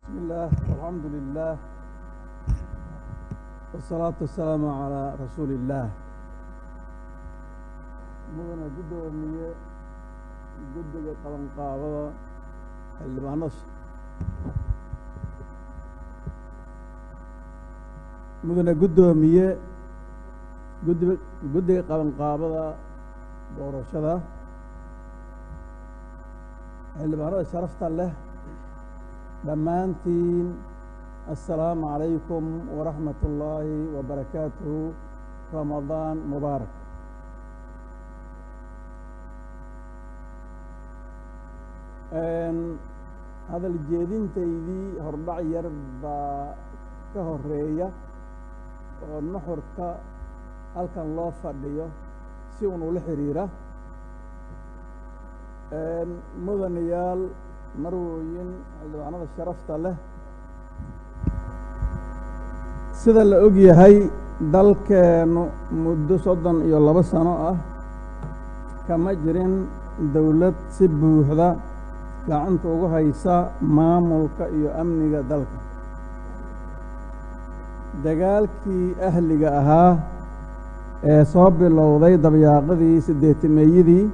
بسم الله والحمد لله والصلاة والسلام على رسول الله مدن قدومية قدق قلن قابضة اللي بهنص مدن قدومية قدق قلن قابضة دورشدة اللي بهنص شرفت له دمانتين السلام عليكم ورحمة الله وبركاته رمضان مبارك هذا الجيدين تيدي هربع يربى كهرية ونحر كالكن الله فرديو سيون الحريرة مدنيال marwooyin xildhibaanada sharafta leh sida la og yahay dalkeenu muddo 32 sano ah kama jirin dawlad si buuxda gacanta ugu haysa maamulka iyo amniga dalka dagaalkii ahliga ahaa ee soo bilowday dabyaaqadii 8meeyadii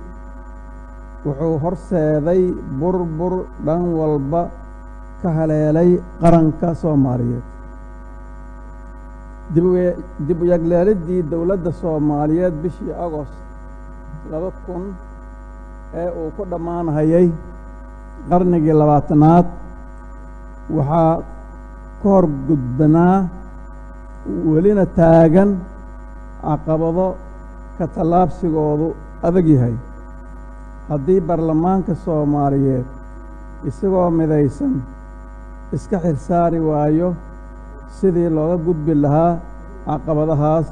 wuxuu horseeday burbur dhan walba ka haleelay qaranka Soomaaliyeed dib u yagleelidii dawladda Soomaaliyeed bishii Agost 2000 ee uu ku dhamaanayay qarnigii 20aad waxaa ka hor gudbanaa welina taagan caqabado ka tallaabsigoodu adag yahay haddii baarlamaanka Soomaaliyeed isagoo midaysan iska xirsaari waayo sidii looga gudbi lahaa caqabadahaas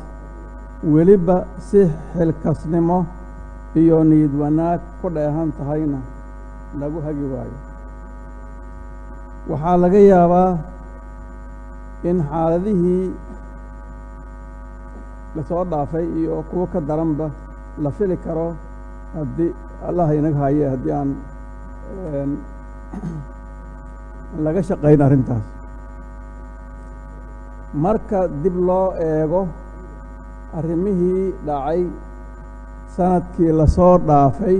weliba si xilkasnimo iyo niyad wanaag ku dheehan tahayna lagu hagi waayo waxaa laga yaabaa in xaaladihii la soo dhaafay iyo kuwo ka daranba la fili karo haddii allah inaga haye haddii aan laga shaqayn arrintaas marka dib loo eego arrimihii dhacay sanadkii la soo dhaafay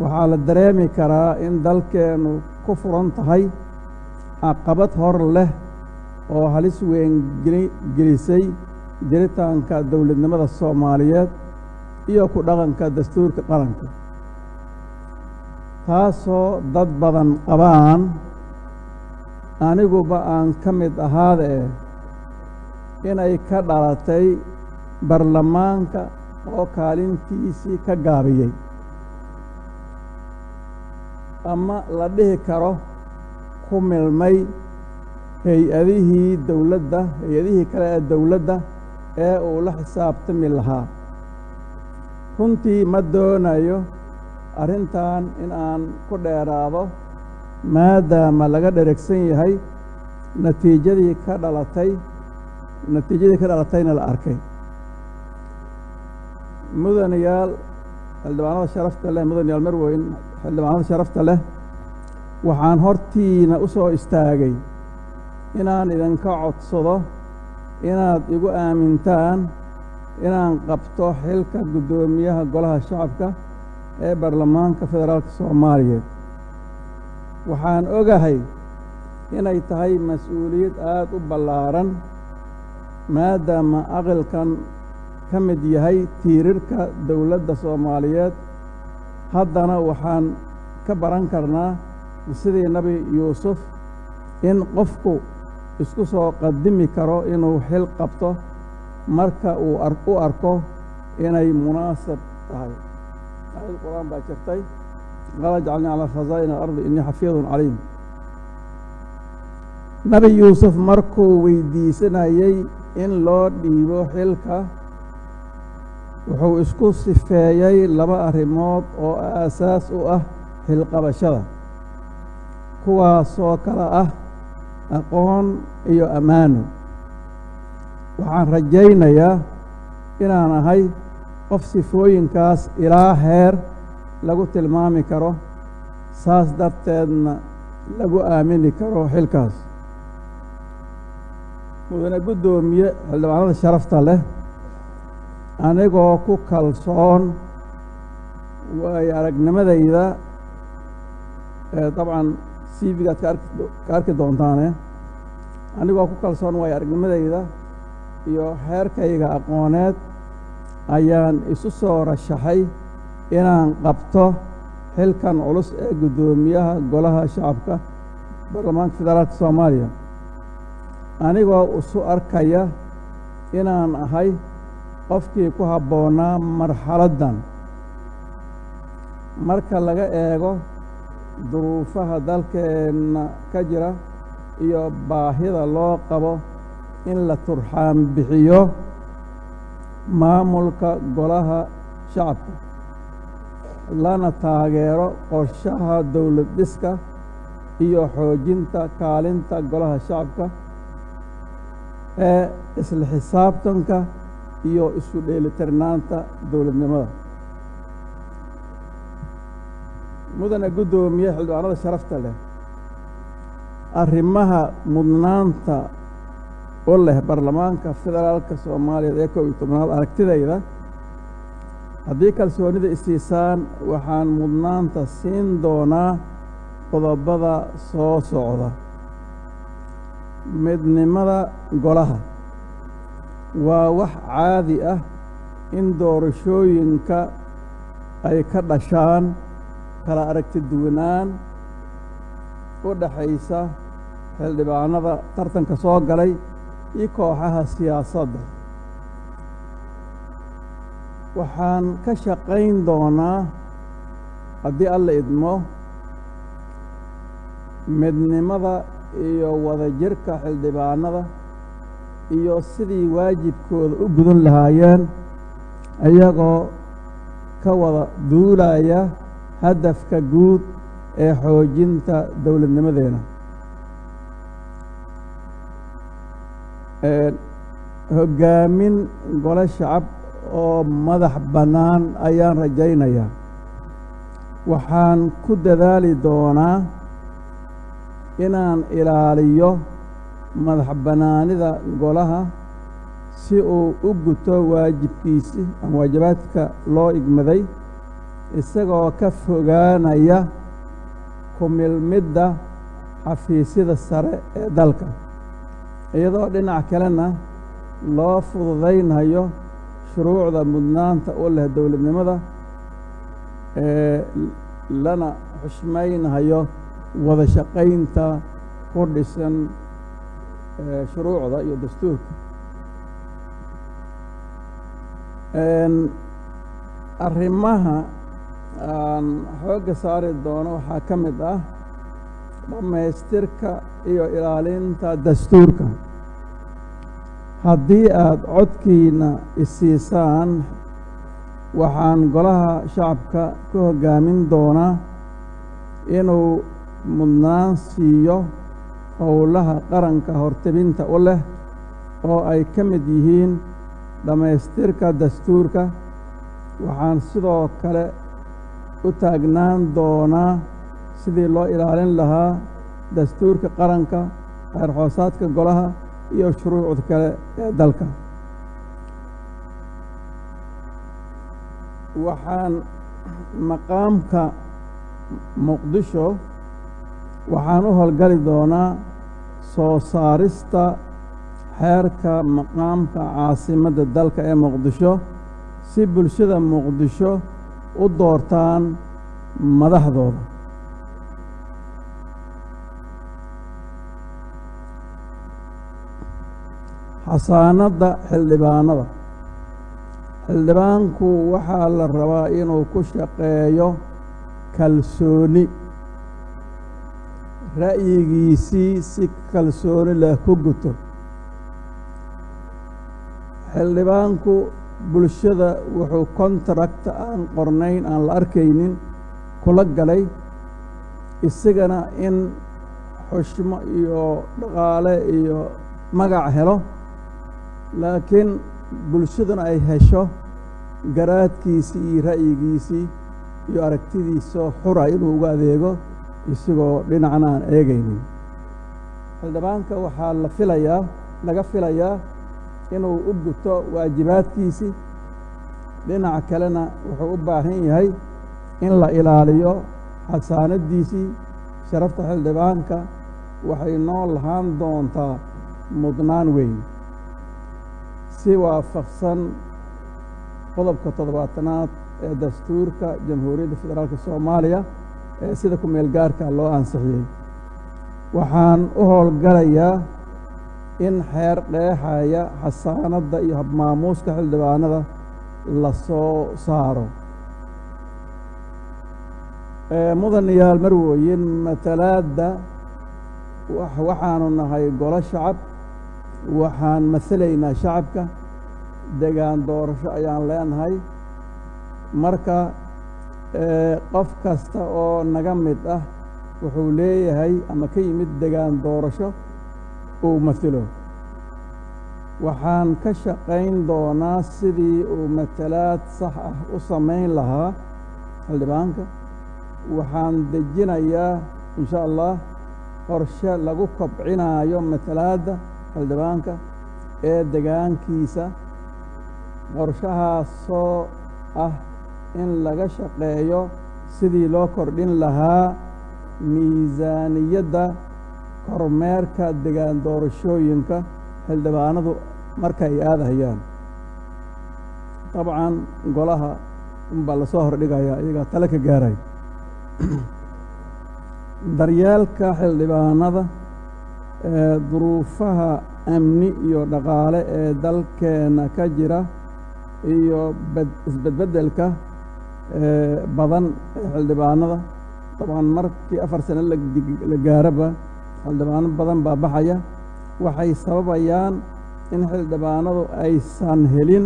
waxaa la dareemi karaa in dalkeenu ku furan tahay caqabad hor leh oo halis weyn gelisay jiritaanka dawladnimada Soomaaliyeed iyo ku dhaqanka dastuurka qaranka taasoo dad badan qabaan aniguba aan ka mid ahaade inay ka dhalatay baarlamaanka oo kaalintiisii ka gaabiyey ama la dhihi karo ku milmay hay-adihii kale ee dawladda ee uu la xisaabtami lahaa runtii ma doonayo arrintan in aan ku dheeraado maadaama laga dheregsan yahay natiijadii ka dhalatayna la arkay mudanayaal xildhibaanada sharafta leh mudanayaal marweyn xildhibaanada sharafta leh waxaan hortiina u soo istaagay inaan idinka codsado inaad igu aamintaan inaan qabto xilka guddoomiyaha golaha shacabka ee baarlamaanka federaalka Soomaaliyeed waxaan ogahay inay tahay mas'uuliyad aad u ballaaran maadaama aqalkan ka mid yahay tiirarka dawladda Soomaaliyeed haddana waxaan ka baran karnaa sidii Nabi Yuusuf in qofku isku soo qadimi karo inuu xil qabto marka uu u arko inay munaasab tahay ayad quraan baa jirtay qala jacalni ala khazaa'in al-ardi inni xafiidun caliim Nabi Yuusuf markuu weydiisanayay in loo dhiibo xilka wuxuu isku sifeeyay laba arrimood oo aasaas u ah xilqabashada kuwaasoo kala ah aqoon iyo ammaano waxaan rajaynayaa inaan ahay qof sifooyinkaas ilaa heer lagu tilmaami karo saas darteedna lagu aamini karo xilkaas. mudane guddoomiye xildhibaanada sharafta leh, anigoo ku kalsoon waayo aragnimadayda dabcan CV-gaad ka arki doontaane, anigoo ku kalsoon waayo aragnimadayda iyo heerkayga aqooneed ayaan isu soo rashaxay inaan qabto xilkan culus ee guddoomiyaha golaha shacabka baarlamaanka federaalka Soomaaliya, anigoo isu arkaya inaan ahay qofkii ku habboonaa marxaladdan marka laga eego duruufaha dalkeenna ka jira iyo baahida loo qabo in la turxaan bixiyo maamulka golaha shacabka, lana taageero qorshaha dowlad dhiska iyo xoojinta kaalinta golaha shacabka ee isla xisaabtanka iyo isu dheelitirnaanta dowladnimada. mudane guddoomiye xildhibaanada sharafta leh, arrimaha mudnaanta u leh baarlamaanka federaalka Soomaaliya ee 11aad aragtidayda, haddii kalsoonida isiisaan waxaan mudnaanta siin doonaa qodobada soo socda. midnimada golaha waa wax caadi ah in doorashooyinka ay ka dhashaan kala aragti duwanaan u dhaxaysa xildhibaanada tartanka soo galay iyo kooxaha siyaasadda. waxaan ka shaqayn doonaa haddii alla idmo midnimada iyo wadajirka xildhibaanada iyo sidii waajibkooda u gudan lahaayeen iyagoo ka wada duulaya hadafka guud ee xoojinta dowladnimadeena. hoggaamin gole shacab oo madax bannaan ayaan rajaynayaa. waxaan ku dadaali doonaa inaan ilaaliyo madax bannaanida golaha si uu u guto waajibkiisi ama waajibaadka loo igmaday, isagoo ka fogaanaya ku milmidda xafiisyada sare ee dalka, iyadoo dhinac kalena loo fududaynayo shuruucda mudnaanta u leh dowladnimada lana xushmaynayo wada shaqaynta ku dhisan shuruucda iyo dastuurka. arrimaha aan xoogga saari doono waxaa ka mid ah dhammaystirka iyo ilaalinta dastuurka. haddii aad codkiina isiisaan waxaan golaha shacabka ku hoggaamin doonaa inuu mudnaan siiyo howlaha qaranka hortebinta u leh oo ay ka mid yihiin dhammaystirka dastuurka. waxaan sidoo kale u taagnaan doonaa sidii loo ilaalin lahaa dastuurka qaranka, xeer hoosaadka golaha iyo shuruucda kale ee dalka. waxaan maqaamka muqdisho waxaan u howlgali doonaa soo saarista xeerka maqaamka caasimadda dalka ee muqdisho si bulshada muqdisho u doortaan madaxdooda. xasaanadda xildhibaanada, xildhibaanku waxaa la rabaa inuu ku shaqeeyo kalsooni, ra'yigiisii si kalsooni leh ku guto. xildhibaanku bulshada wuxuu kontaragta aan qornayn aan la arkaynin kula galay, isagana in xushmo iyo dhaqaale iyo magac helo, laakiin bulshaduna ay hesho garaadkiisii iyo ra'yigiisii iyo aragtidiisa xura inuu uga adeego isigoo dhinacna aan eegaynin xildhibaanka waxaa laga filayaa inuu u guto waajibaadkiisii dhinaca kalena wuxuu u baahan yahay in la ilaaliyo xasaanaddiisii sharafta xildhibaanka waxay noo lahaan doontaa mudnaan weyn si waafaqsan qodobka 7aad ee dastuurka jamhuuriyadda federaalka soomaaliya ee sida ku meel gaarka loo ansixiyey waxaan u howlgalayaa in xeer qeexaya xasaanadda iyo habmaamuuska xildhibaanada la soo saaro mudanayaal marwooyin matalaadda waxaanu nahay golo shacab waxaan masalaynaa shacabka degaan doorasho ayaan leenahay marka qof kasta oo naga mid ah wuxuu leeyahay ama ka yimid degaan doorasho uu masilo waxaan ka shaqayn doonaa sidii uu matalaad sax ah u samayn lahaa xildhibaanka waxaan dejinayaa insha allah qorshe lagu kobcinaayo matalaadda xildhibaanka ee degaankiisa qorshahaasoo ah in laga shaqeeyo sidii loo kordhin lahaa miisaaniyadda kormeerka degaan doorashooyinka xildhibaanadu marka ay aadahayaan dabcan golaha unbaa lasoo hordhigayaa iyagaa tale ka gaaray daryeelka xildhibaanada duruufaha amni iyo dhaqaale ee dalkeena ka jira iyo isbedbedelka badan ee xildhibaanada dabcan markii 4 sano la gaaraba xildhibaano badan baa baxaya waxay sababayaan in xildhibaanadu aysan helin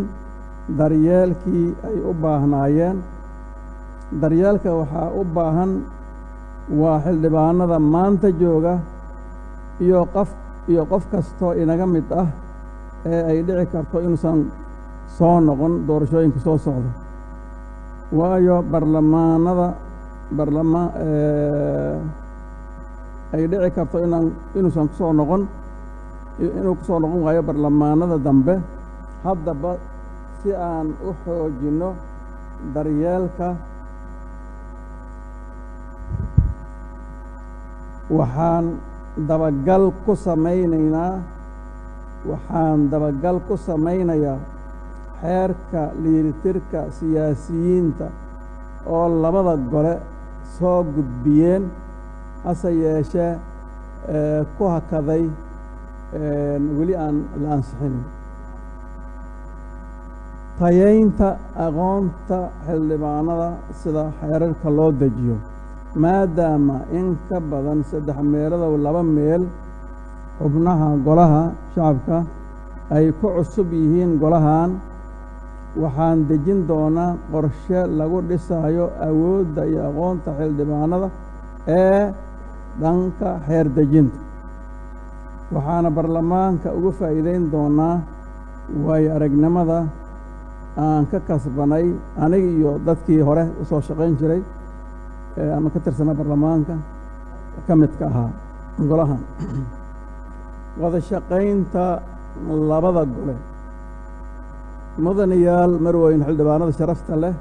daryeelkii ay u baahnaayeen daryeelka waxaa u baahan waa xildhibaanada maanta jooga iyo qof kastoo inaga mid ah ee ay dhici karto inuusan soo noqon doorashooyinka soo socda waayo ay dhici karto inuusan kusoo noqon inuu kusoo noqon waayo barlamaanada dambe haddaba si aan u xoojinno daryeelka waxaan dabagal ku samaynayaa xeerka liiritirka siyaasiyiinta oo labada gole soo gudbiyeen hase yeeshee ku hakaday weli aan la ansixin tayaynta aqoonta xildhibaanada sida xeerarka loo dejiyo maadaama in ka badan 3 meelood 2 meel xubnaha golaha shacabka ay ku cusub yihiin golahan waxaan dejin doonaa qorshe lagu dhisayo awoodda iyo aqoonta xildhibaanada ee dhanka xeer dejinta waxaana barlamaanka uga faa'iideyn doonaa waayo aragnimada aan ka kasbanay aniga iyo dadkii hore u soo shaqayn jiray ama ka tirsanaa barlamaanka ka midka ahaa golahan wada shaqaynta labada gole mudanayaal marwooyin xildhibaanada sharafta leh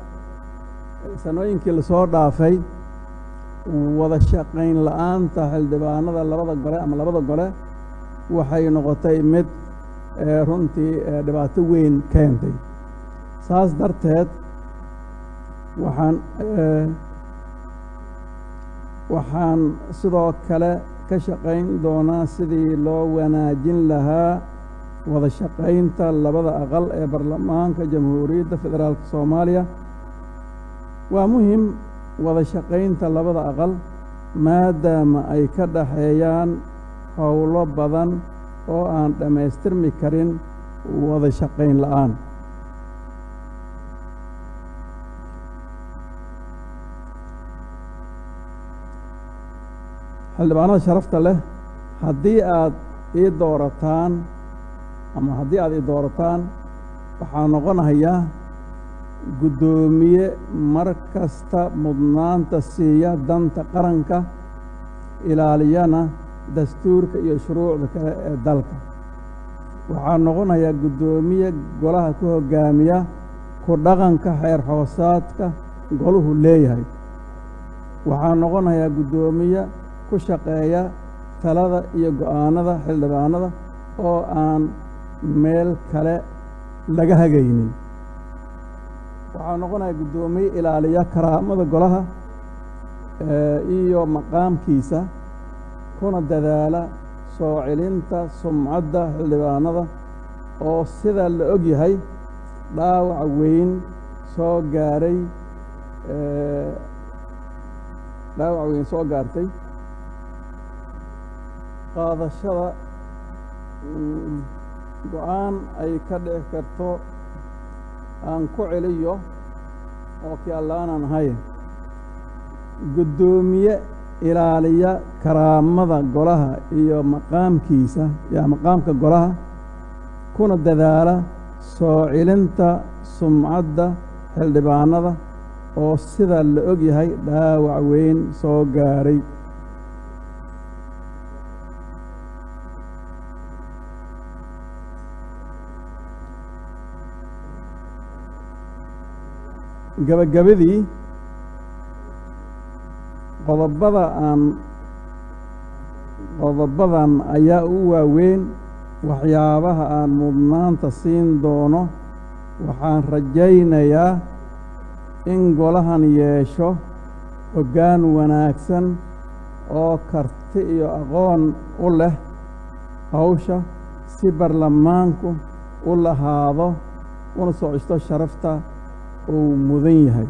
sanooyinkii lasoo dhaafay wada shaqayn la'aanta xildhibaanada labada gole waxay noqotay mid runtii dhibaato weyn keentay saas darteed waxaan sidoo kale ka shaqayn doonaa sidii loo wanaajin lahaa wada shaqaynta labada aqal ee baarlamaanka jamhuuriyadda federaalka soomaaliya waa muhim wada shaqaynta labada aqal maadaama ay ka dhaxeeyaan howlo badan oo aan dhammaystirmi karin wada shaqayn la'aan xildhibaanada sharafta leh haddii aad ii doorataan waxaa noqonayaa guddoomiye mar kasta mudnaanta siiya danta qaranka ilaaliyana dastuurka iyo shuruucda kale ee dalka. waxaa noqonayaa guddoomiye golaha ku hoggaamiya ku dhaqanka xeer hoosaadka goluhu leeyahay. waxaa noqonayaa guddoomiye ku shaqeeya talada iyo go'aanada xildhibaanada oo aan meel kale laga hagaynin. waxaa noqonayaa guddoomiye ilaaliya karaamada golaha iyo maqaamkiisa, kuna dadaala soo celinta sumcadda xildhibaanada oo sida la og yahay dhaawac weyn soo gaartay qaadashada go'aan ay ka dhici karto aan ku celiyo oo kii allaanan ahayn. guddoomiye ilaaliya karaamada golaha iyo maqaamka golaha, kuna dadaala soo celinta sumcadda xildhibaanada oo sida la og yahay dhaawac weyn soo gaaray. gabagabadii qodobadan ayaa u waaweyn waxyaabaha aan mudnaanta siin doono. waxaan rajaynayaa in golahan yeesho hoggaan wanaagsan oo karti iyo aqoon u leh hawsha, si baarlamaanku u lahaado una soo ceshto sharafta uu mudan yahay.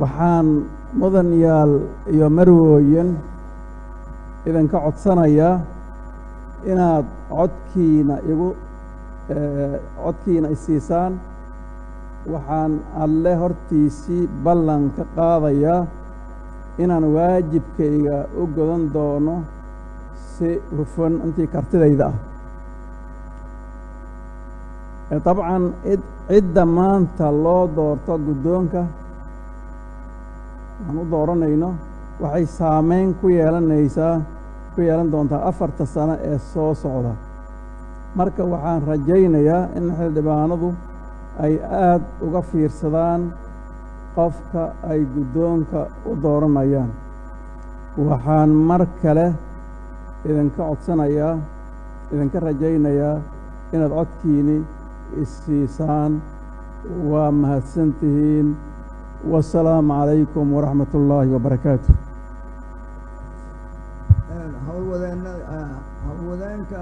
waxaan mudanayaal iyo marwooyin idinka codsanayaa inaad codkiina isiisaan. waxaan alle hortiisii ballan ka qaadayaa inaan waajibkayga u godan doono si hufan intii kartidayda ah. dabcan cidda maanta loo doorto guddoonka aan u dooranayno waxay saameyn ku yeelan doontaa 4 sano ee soo socda. marka waxaan rajaynayaa in xildhibaanadu ay aad uga fiirsadaan qofka ay guddoonka u dooranayaan. waxaan mar kale idinka rajaynayaa inaad codkiini isiisaan. waa mahadsantihiin. wasalaamu calaykum waraxmat ullaahi wabarakaatu. howlwadeenka